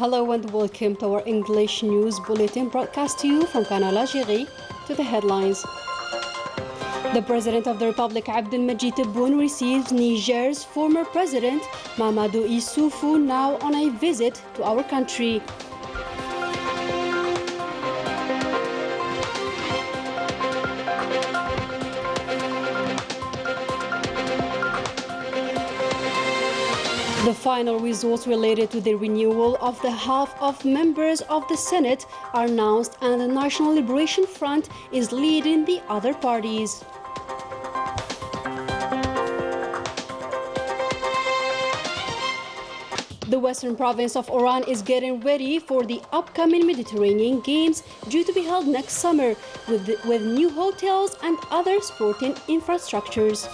Hello and welcome to our English news bulletin broadcast to you from Canal Algérie. To the headlines. The President of the Republic, Abdelmadjid Tebboune, receives Niger's former President, Mamadou Issoufou, now on a visit to our country. The final results related to the renewal of the half of members of the Senate are announced, and the National Liberation Front is leading the other parties. The western province of Oran is getting ready for the upcoming Mediterranean Games, due to be held next summer, with new hotels and other sporting infrastructures.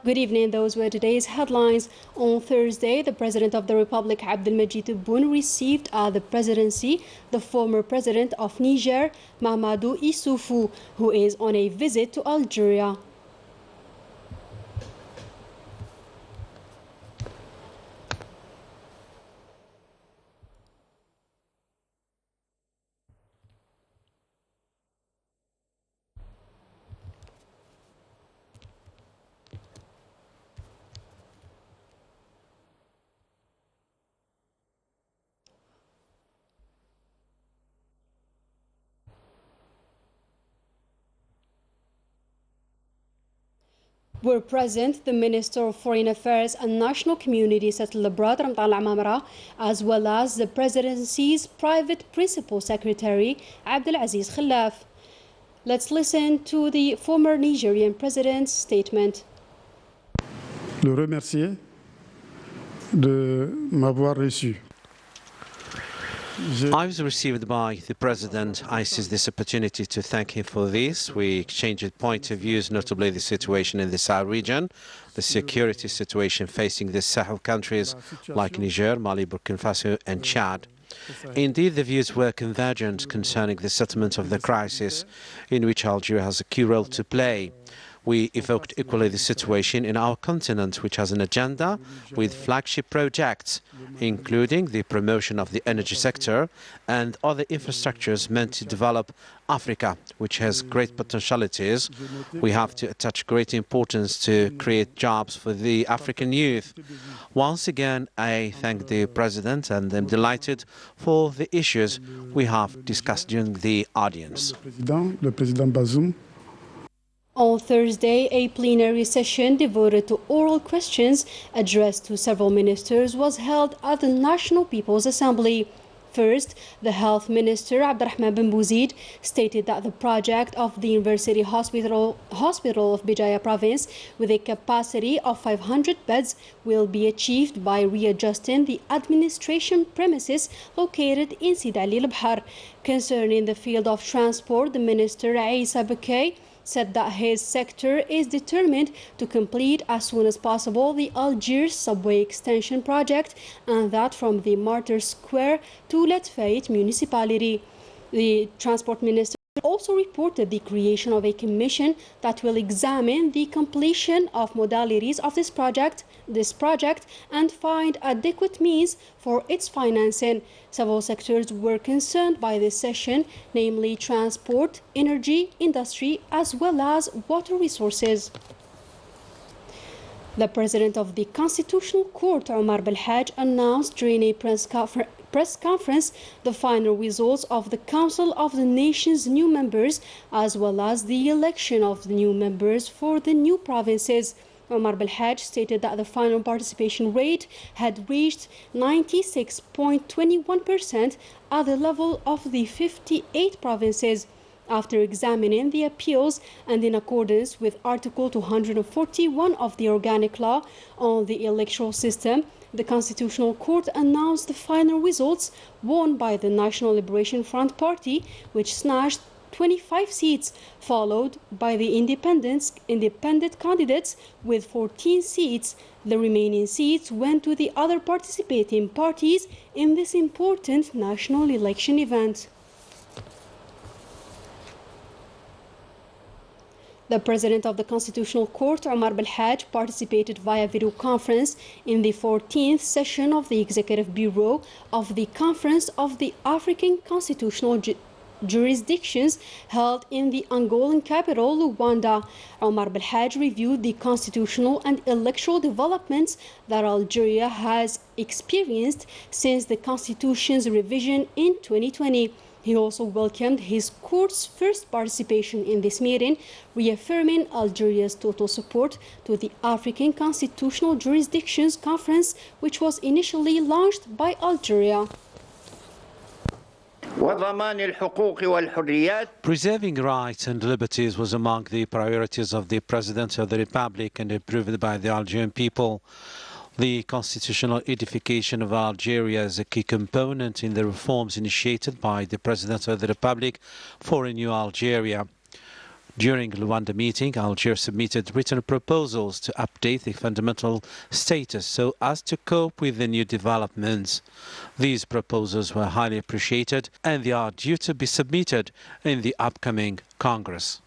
Good evening, those were today's headlines. On Thursday, the President of the Republic, Abdelmadjid Tebboune, received at the presidency the former President of Niger, Mamadou Issoufou, who is on a visit to Algeria. Were present the Minister of Foreign Affairs and National Community Settle Abroad, Ramtal, as well as the Presidency's Private Principal Secretary, Abdelaziz Khilaf. Let's listen to the former Nigerian President's statement. Le remercier de m'avoir reçu. I was received by the President. I seize this opportunity to thank him for this. We exchanged point of views, notably the situation in the Sahel region, the security situation facing the Sahel countries like Niger, Mali, Burkina Faso and Chad. Indeed, the views were convergent concerning the settlement of the crisis, in which Algeria has a key role to play. We evoked equally the situation in our continent, which has an agenda with flagship projects, including the promotion of the energy sector and other infrastructures meant to develop Africa, which has great potentialities. We have to attach great importance to create jobs for the African youth. Once again, I thank the President and I'm delighted for the issues we have discussed during the audience. Le Président Bazoum. On Thursday, a plenary session devoted to oral questions addressed to several ministers was held at the National People's Assembly. First, the Health Minister, Abdurrahman bin Bouzid, stated that the project of the University Hospital of Béjaïa Province, with a capacity of 500 beds, will be achieved by readjusting the administration premises located in Sidi Ali al-Bahar. Concerning the field of transport, the Minister, Issa Bakay, said that his sector is determined to complete as soon as possible the Algiers subway extension project, and that from the Martyrs Square to Letfayet municipality. The Transport Minister also reported the creation of a commission that will examine the completion of modalities of this project and find adequate means for its financing. Several sectors were concerned by this session, namely transport, energy, industry, as well as water resources. The President of the Constitutional Court, Omar Belhaj, announced during a press conference the final results of the Council of the Nation's new members, as well as the election of the new members for the new provinces. Omar Belhaj stated that the final participation rate had reached 96.21% at the level of the 58 provinces. After examining the appeals and in accordance with Article 241 of the Organic Law on the Electoral System, the Constitutional Court announced the final results won by the National Liberation Front Party, which snatched 25 seats, followed by the independent candidates with 14 seats. The remaining seats went to the other participating parties in this important national election event. The President of the Constitutional Court, Omar Belhaj, participated via video conference in the 14th session of the Executive Bureau of the Conference of the African Constitutional Jurisdictions held in the Angolan capital, Luanda. Omar Belhaj reviewed the constitutional and electoral developments that Algeria has experienced since the constitution's revision in 2020. He also welcomed his court's first participation in this meeting, reaffirming Algeria's total support to the African Constitutional Jurisdictions Conference, which was initially launched by Algeria. Preserving rights and liberties was among the priorities of the President of the Republic and approved by the Algerian people. The constitutional edification of Algeria is a key component in the reforms initiated by the President of the Republic for a new Algeria. During the Luanda meeting, Algeria submitted written proposals to update the fundamental status so as to cope with the new developments. These proposals were highly appreciated and they are due to be submitted in the upcoming Congress.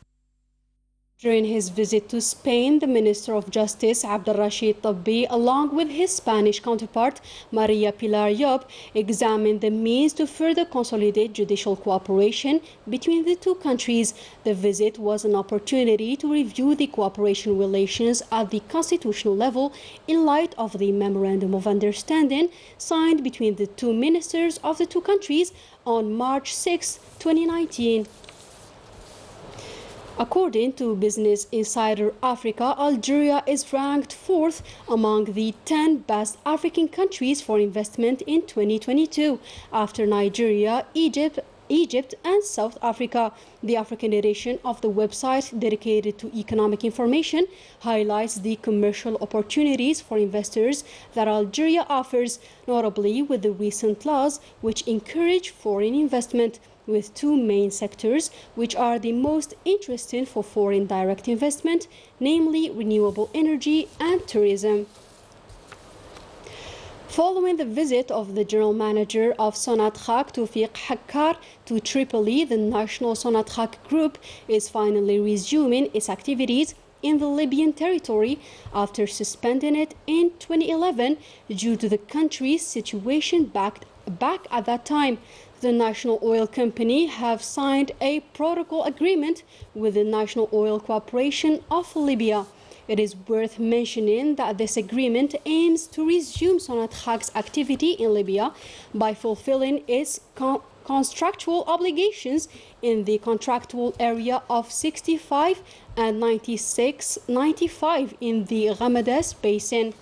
During his visit to Spain, the Minister of Justice, Abdelrashid Tabbi, along with his Spanish counterpart, Maria Pilar Llop, examined the means to further consolidate judicial cooperation between the two countries. The visit was an opportunity to review the cooperation relations at the constitutional level in light of the Memorandum of Understanding signed between the two ministers of the two countries on March 6, 2019. According to Business Insider Africa, Algeria is ranked 4th among the 10 best African countries for investment in 2022, after Nigeria, Egypt and South Africa. The African edition of the website dedicated to economic information highlights the commercial opportunities for investors that Algeria offers, notably with the recent laws which encourage foreign investment, with two main sectors which are the most interesting for foreign direct investment, namely renewable energy and tourism. Following the visit of the General Manager of Sonatrach, Toufiq Hakkar, to Tripoli, the National Sonatrach Group is finally resuming its activities in the Libyan territory after suspending it in 2011 due to the country's situation back at that time. The National Oil Company have signed a protocol agreement with the National Oil Corporation of Libya. It is worth mentioning that this agreement aims to resume Sonatrach's activity in Libya by fulfilling its contractual obligations in the contractual area of 65 and 96-95 in the Ghamades Basin.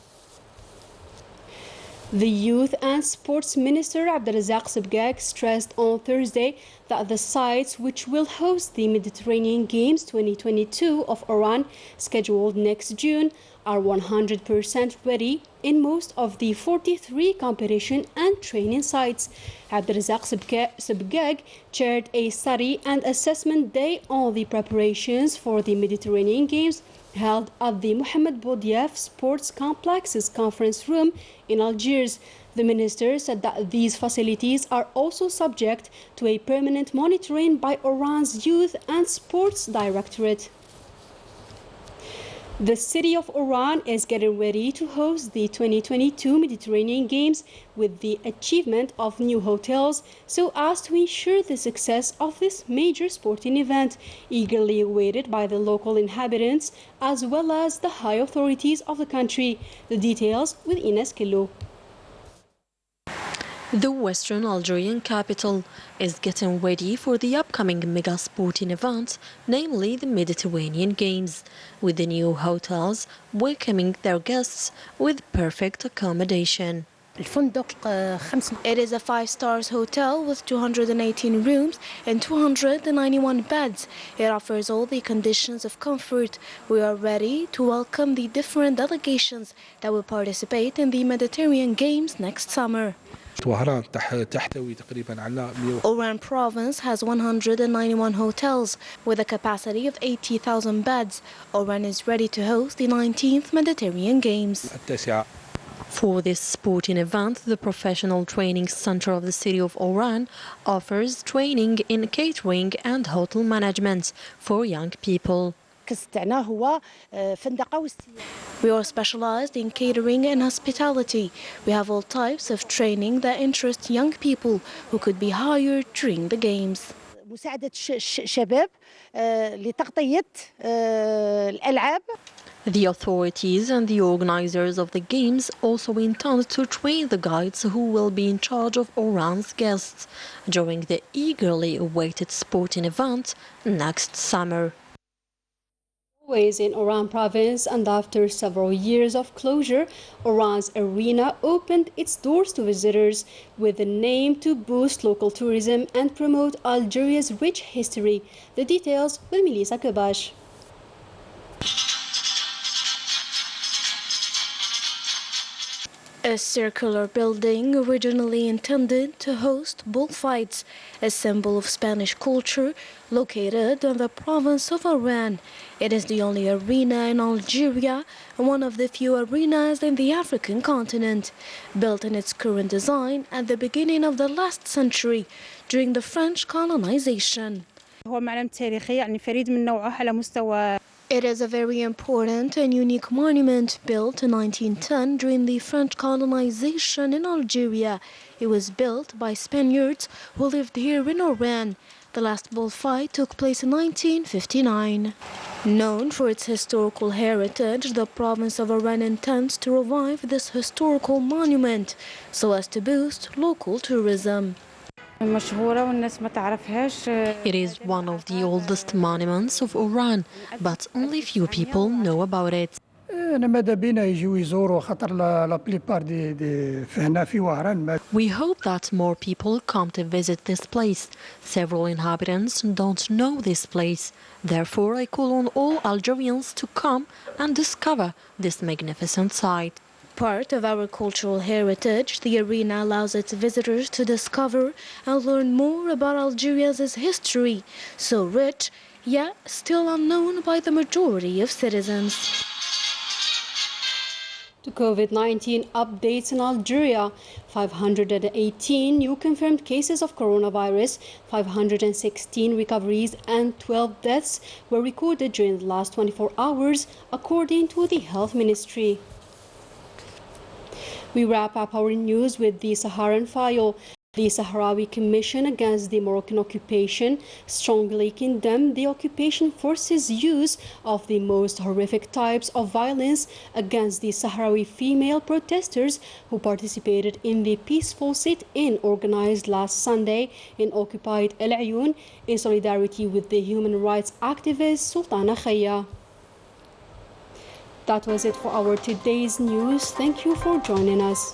The Youth and Sports Minister Abdelrazak Sebgag stressed on Thursday that the sites which will host the Mediterranean Games 2022 of Oran, scheduled next June, are 100% ready in most of the 43 competition and training sites. Abdelrazak Sebgag chaired a study and assessment day on the preparations for the Mediterranean Games held at the Mohamed Boudiaf Sports Complex's conference room in Algiers. The minister said that these facilities are also subject to a permanent monitoring by Oran's Youth and Sports Directorate. The city of Oran is getting ready to host the 2022 Mediterranean Games with the achievement of new hotels so as to ensure the success of this major sporting event, eagerly awaited by the local inhabitants as well as the high authorities of the country. The details with Ines Kilo. The Western Algerian capital is getting ready for the upcoming mega sporting event, namely the Mediterranean Games, with the new hotels welcoming their guests with perfect accommodation. It is a 5-star hotel with 218 rooms and 291 beds. It offers all the conditions of comfort. We are ready to welcome the different delegations that will participate in the Mediterranean Games next summer. Oran province has 191 hotels with a capacity of 80,000 beds. Oran is ready to host the 19th Mediterranean Games. For this sporting event, the Professional Training Center of the city of Oran offers training in catering and hotel management for young people. We are specialized in catering and hospitality. We have all types of training that interest young people who could be hired during the games. مساعدة الشباب لتغطية الألعاب. The authorities and the organizers of the games also intend to train the guides who will be in charge of Oran's guests during the eagerly awaited sporting event next summer. Always in Oran province, and after several years of closure, Oran's arena opened its doors to visitors with the aim to boost local tourism and promote Algeria's rich history. The details with Melissa Kabash. A circular building originally intended to host bullfights, a symbol of Spanish culture, located in the province of Oran. It is the only arena in Algeria and one of the few arenas in the African continent, built in its current design at the beginning of the last century during the French colonization. It is a very important and unique monument built in 1910 during the French colonization in Algeria. It was built by Spaniards who lived here in Oran. The last bullfight took place in 1959. Known for its historical heritage, the province of Oran intends to revive this historical monument so as to boost local tourism. It is one of the oldest monuments of Oran, but only few people know about it. We hope that more people come to visit this place. Several inhabitants don't know this place. Therefore, I call on all Algerians to come and discover this magnificent site. Part of our cultural heritage, the arena allows its visitors to discover and learn more about Algeria's history, so rich, yet still unknown by the majority of citizens. To COVID-19 updates in Algeria, 518 new confirmed cases of coronavirus, 516 recoveries and 12 deaths were recorded during the last 24 hours, according to the Health Ministry. We wrap up our news with the Saharan file. The Sahrawi Commission against the Moroccan occupation strongly condemned the occupation forces' use of the most horrific types of violence against the Sahrawi female protesters who participated in the peaceful sit-in organized last Sunday in occupied El Ayoun in solidarity with the human rights activist Sultana Khaya. That was it for our today's news. Thank you for joining us.